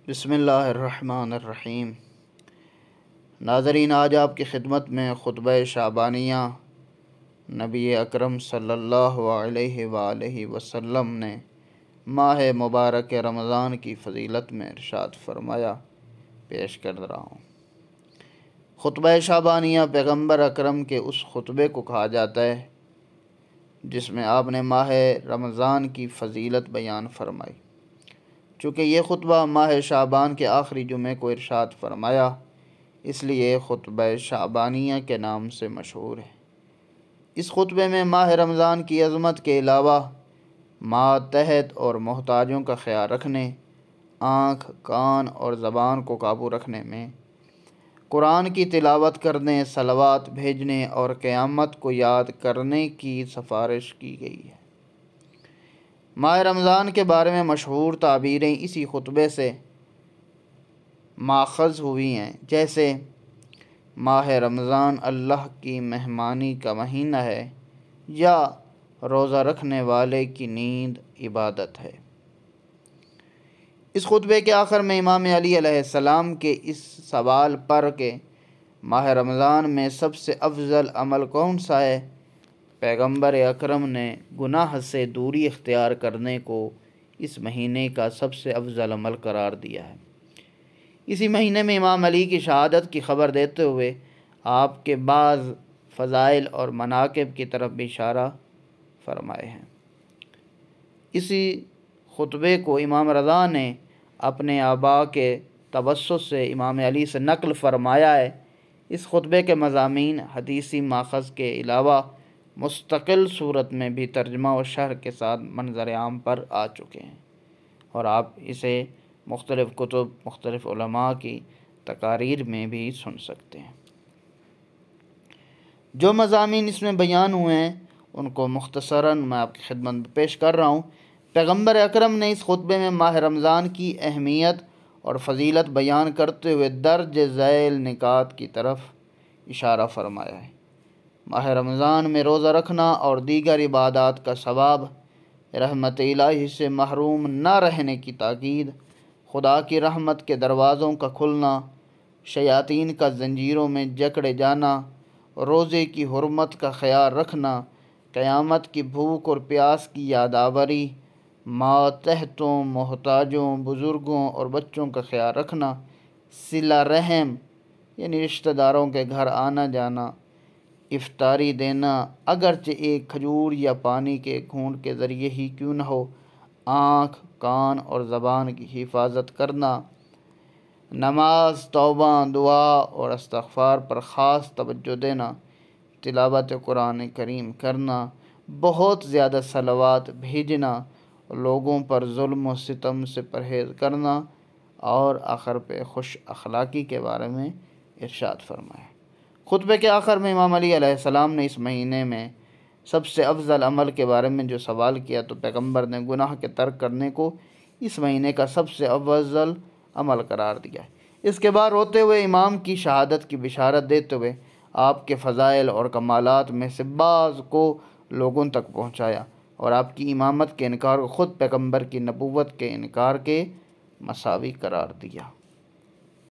بسم اللہ الرحمن الرحیم۔ ناظرین، آج آپ کی خدمت میں خطبہ شعبانیہ نبی اکرم صلی اللہ علیہ وآلہ وسلم نے ماہ مبارک رمضان کی فضیلت میں ارشاد فرمایا پیش کر رہا ہوں۔ خطبہ شعبانیہ پیغمبر اکرم کے اس خطبے کو کہا جاتا ہے جس میں آپ نے ماہ رمضان کی فضیلت بیان فرمائی۔ چونکہ یہ خطبہ ماہ شعبان کے آخری جمعے کو ارشاد فرمایا، اس لیے خطبہ شعبانیہ کے نام سے مشہور ہے۔ اس خطبے میں ماہ رمضان کی عظمت کے علاوہ ماتحت اور محتاجوں کا خیال رکھنے، آنکھ، کان اور زبان کو قابو رکھنے میں، قرآن کی تلاوت کرنے، صلوات بھیجنے اور قیامت کو یاد کرنے کی سفارش کی گئی ہے۔ ماہ رمضان کے بارے میں مشہور تعبیریں اسی خطبے سے ماخذ ہوئی ہیں، جیسے ماہ رمضان اللہ کی مہمانی کا مہینہ ہے، یا روزہ رکھنے والے کی نیند عبادت ہے۔ اس خطبے کے آخر میں امام علی علیہ السلام کے اس سوال پر کہ ماہ رمضان میں سب سے افضل عمل کون سا ہے، پیغمبر اکرم نے گناہ سے دوری اختیار کرنے کو اس مہینے کا سب سے افضل عمل قرار دیا ہے۔ اسی مہینے میں امام علی کی شہادت کی خبر دیتے ہوئے آپ کے بعض فضائل اور مناقب کی طرف بھی اشارہ فرمائے ہیں۔ اسی خطبے کو امام رضا نے اپنے آباء کے توسط سے امام علی سے نقل فرمایا ہے۔ اس خطبے کے مضامین حدیثی ماخذ کے علاوہ مستقل صورت میں بھی ترجمہ و شرح کے ساتھ منظر عام پر آ چکے ہیں، اور آپ اسے مختلف کتب، مختلف علماء کی تقاریر میں بھی سن سکتے ہیں۔ جو مضامین اس میں بیان ہوئے ہیں ان کو مختصراً میں آپ کی خدمت میں پیش کر رہا ہوں۔ پیغمبر اکرم نے اس خطبے میں ماہ رمضان کی اہمیت اور فضیلت بیان کرتے ہوئے درج ذیل نکات کی طرف اشارہ فرمایا ہے۔ ماہ رمضان میں روزہ رکھنا اور دیگر عبادات کا ثواب، رحمت الہی سے محروم نہ رہنے کی تاکید، خدا کی رحمت کے دروازوں کا کھلنا، شیاطین کا زنجیروں میں جکڑے جانا، روزے کی حرمت کا خیال رکھنا، قیامت کی بھوک اور پیاس کی یادآوری، ماتحتوں، محتاجوں، بزرگوں اور بچوں کا خیال رکھنا، صلہ رحم یعنی رشتہ داروں کے گھر آنا جانا، افطاری دینا اگرچہ ایک کھجور یا پانی کے گھونٹ کے ذریعے ہی کیوں نہ ہو، آنکھ، کان اور زبان کی حفاظت کرنا، نماز، توبہ، دعا اور استغفار پر خاص توجہ دینا، تلاوت قرآن کریم کرنا، بہت زیادہ صلوات بھیجنا، لوگوں پر ظلم و ستم سے پرہیز کرنا، اور آخر پہ خوش اخلاقی کے بارے میں ارشاد فرمایا۔ خطبے کے آخر میں امام علی علیہ السلام نے اس مہینے میں سب سے افضل عمل کے بارے میں جو سوال کیا تو پیغمبر نے گناہ کے ترک کرنے کو اس مہینے کا سب سے افضل عمل قرار دیا ہے۔ اس کے بعد روتے ہوئے امام کی شہادت کی بشارت دیتے ہوئے آپ کے فضائل اور کمالات میں سے بعض کو لوگوں تک پہنچایا، اور آپ کی امامت کے انکار کو خود پیغمبر کی نبوت کے انکار کے مساوی قرار دیا۔